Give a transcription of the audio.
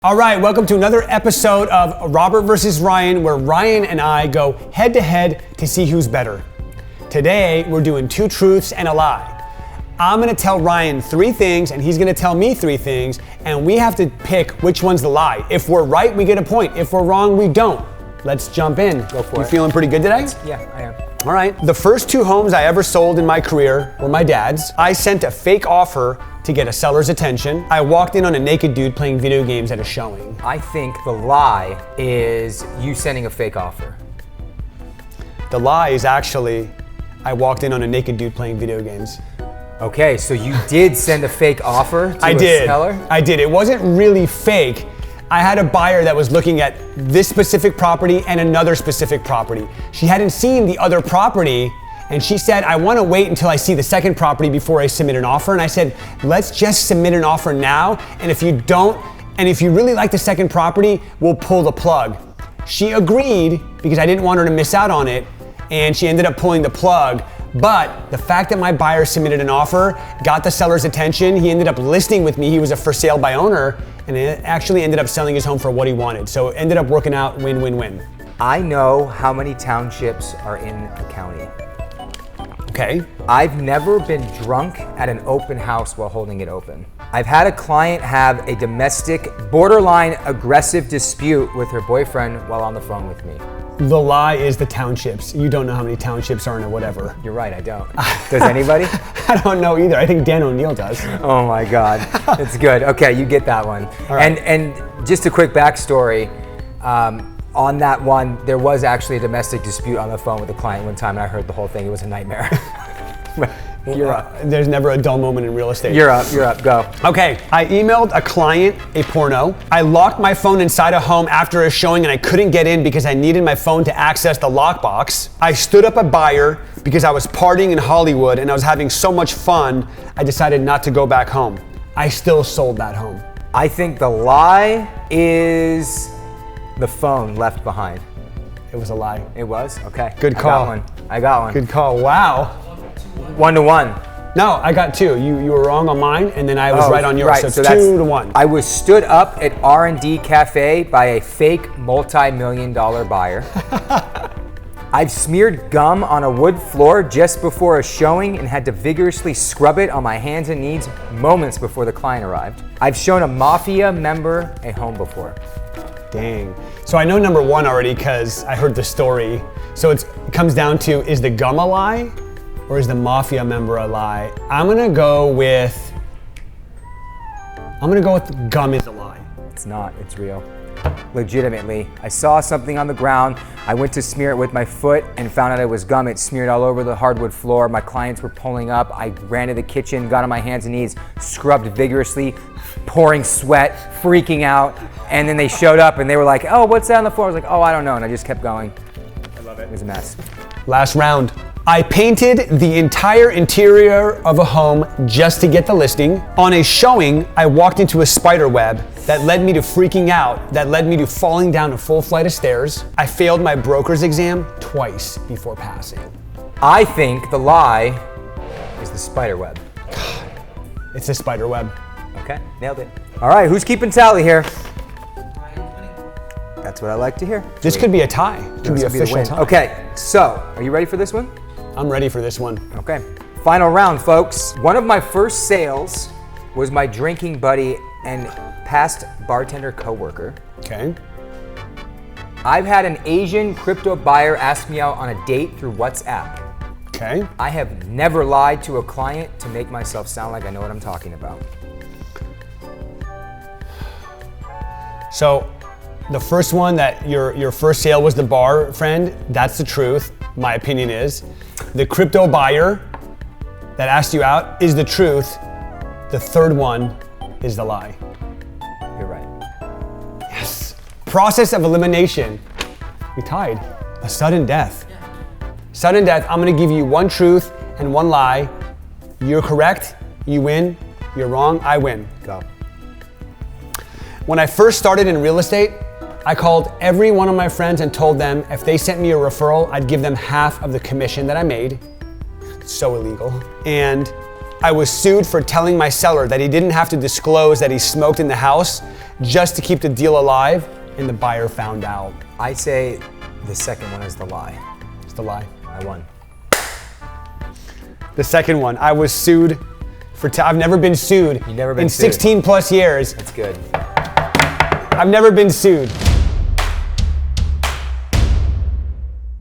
All right, welcome to another episode of Robert versus Ryan, where Ryan and I go head to head to see who's better. Today, we're doing two truths and a lie. I'm gonna tell Ryan three things and he's gonna tell me three things, and we have to pick which one's the lie. If we're right, we get a point. If we're wrong, we don't. Let's jump in. Go for it. You feeling pretty good today? Yeah, I am. All right, the first two homes I ever sold in my career were my dad's. I sent a fake offer to get a seller's attention. I walked in on a naked dude playing video games at a showing. I think the lie is you sending a fake offer. The lie is actually, I walked in on a naked dude playing video games. Okay, so you did send a fake offer to a seller? I did. It wasn't really fake. I had a buyer that was looking at this specific property and another specific property. She hadn't seen the other property, and she said, I want to wait until I see the second property before I submit an offer. And I said, let's just submit an offer now. And if you don't, and if you really like the second property, we'll pull the plug. She agreed because I didn't want her to miss out on it. And she ended up pulling the plug. But the fact that my buyer submitted an offer got the seller's attention. He ended up listing with me. He was a for sale by owner, and it actually ended up selling his home for what he wanted. So it ended up working out win-win-win. I know how many townships are in a county. Okay. I've never been drunk at an open house while holding it open. I've had a client have a domestic, borderline aggressive dispute with her boyfriend while on the phone with me. The lie is the townships. You don't know how many townships are in it, whatever. You're right, I don't. Does anybody? I don't know either. I think Dan O'Neill does. Oh my God, it's good. Okay, you get that one. All right. And just a quick backstory. On that one, there was actually a domestic dispute on the phone with a client one time, and I heard the whole thing. It was a nightmare. You're up. There's never a dull moment in real estate. You're up, go. Okay, I emailed a client a porno. I locked my phone inside a home after a showing and I couldn't get in because I needed my phone to access the lockbox. I stood up a buyer because I was partying in Hollywood and I was having so much fun, I decided not to go back home. I still sold that home. I think the lie is the phone left behind. It was a lie. It was? Okay. Good call. I got one. Good call. Wow. 1-1. No, I got two. You were wrong on mine, and then I was right on yours. Right. So it's 2-1. I was stood up at R&D Cafe by a fake multi-million-dollar buyer. I've smeared gum on a wood floor just before a showing and had to vigorously scrub it on my hands and knees moments before the client arrived. I've shown a mafia member a home before. Dang. So I know number one already because I heard the story. So it comes down to, is the gum a lie or is the mafia member a lie? I'm gonna go with gum is a lie. It's not, it's real. Legitimately, I saw something on the ground. I went to smear it with my foot and found out it was gum. It smeared all over the hardwood floor. My clients were pulling up. I ran to the kitchen, got on my hands and knees, scrubbed vigorously, pouring sweat, freaking out. And then they showed up and they were like, oh, what's that on the floor? I was like, oh, I don't know. And I just kept going. I love it. It was a mess. Last round. I painted the entire interior of a home just to get the listing. On a showing, I walked into a spider web that led me to freaking out, that led me to falling down a full flight of stairs. I failed my broker's exam twice before passing. I think the lie is the spider web. It's a spider web. Okay, nailed it. All right, who's keeping tally here? That's what I like to hear. This could be a tie. It could be official tie. Okay, so are you ready for this one? I'm ready for this one. Okay, final round, folks. One of my first sales was my drinking buddy and past bartender coworker. Okay. I've had an Asian crypto buyer ask me out on a date through WhatsApp. Okay. I have never lied to a client to make myself sound like I know what I'm talking about. So the first one, that your first sale was the bar friend, that's the truth, my opinion is. The crypto buyer that asked you out is the truth. The third one is the lie. You're right. Yes. Process of elimination. We tied. A sudden death. Sudden death, I'm gonna give you one truth and one lie. You're correct, you win. You're wrong, I win. Go. When I first started in real estate, I called every one of my friends and told them if they sent me a referral, I'd give them half of the commission that I made. It's so illegal. And I was sued for telling my seller that he didn't have to disclose that he smoked in the house just to keep the deal alive, and the buyer found out. I say the second one is the lie. It's the lie. I won. The second one, I was sued for, I've never been sued You've never been in sued. 16 plus years. That's good. I've never been sued.